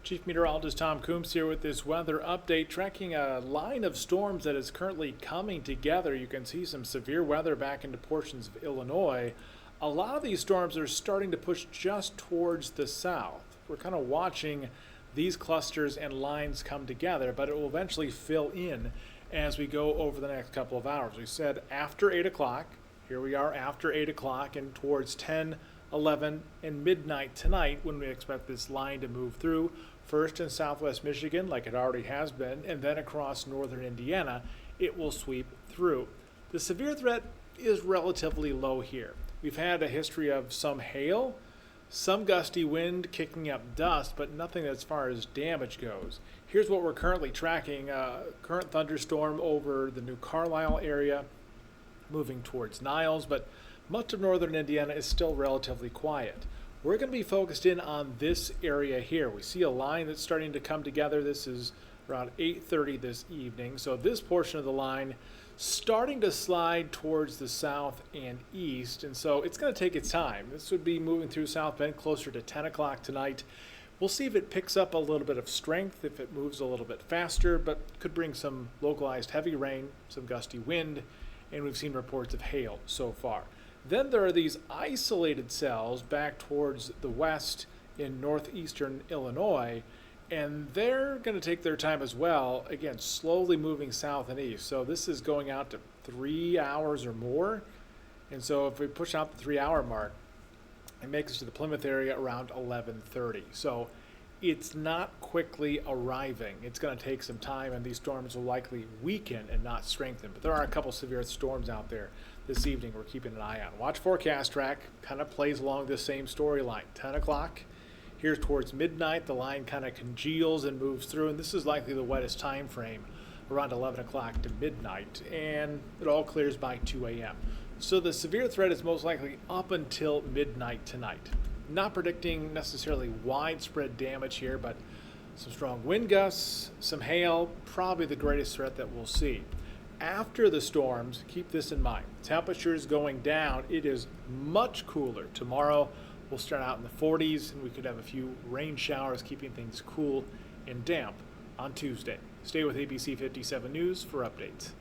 Chief Meteorologist Tom Coomes here with this weather update, tracking a line of storms that is currently coming together. You can see some severe weather back into portions of Illinois. A lot of these storms are starting to push just towards the south. We're kind of watching these clusters and lines come together, but it will eventually fill in as we go over the next couple of hours. We said after 8 o'clock. Here we are after 8 o'clock and towards 10, 11, and midnight tonight when we expect this line to move through. First in southwest Michigan, like it already has been, and then across northern Indiana, it will sweep through. The severe threat is relatively low here. We've had a history of some hail, some gusty wind kicking up dust, but nothing as far as damage goes. Here's what we're currently tracking. Current thunderstorm over the New Carlisle area, moving towards Niles, but much of northern Indiana is still relatively quiet. We're going to be focused in on this area here. We see a line that's starting to come together. This is around 8:30 this evening. So this portion of the line starting to slide towards the south and east. And so it's going to take its time. This would be moving through South Bend closer to 10 o'clock tonight. We'll see if it picks up a little bit of strength, if it moves a little bit faster, but could bring some localized heavy rain, some gusty wind, and we've seen reports of hail so far. Then there are these isolated cells back towards the west in northeastern Illinois, and they're going to take their time as well, again, slowly moving south and east. So this is going out to 3 hours or more. And so if we push out the 3-hour mark, it makes us to the Plymouth area around 11:30. So it's not quickly arriving. It's going to take some time, and these storms will likely weaken and not strengthen. But there are a couple severe storms out there this evening we're keeping an eye on. Watch forecast track kind of plays along this same storyline. 10 o'clock, here towards midnight, the line kind of congeals and moves through, and this is likely the wettest time frame, around 11 o'clock to midnight, and it all clears by 2 a.m. So the severe threat is most likely up until midnight tonight. Not predicting necessarily widespread damage here, but some strong wind gusts, some hail, probably the greatest threat that we'll see. After the storms, keep this in mind. Temperatures going down. It is much cooler. Tomorrow we'll start out in the 40s, and we could have a few rain showers, keeping things cool and damp on Tuesday. Stay with ABC 57 News for updates.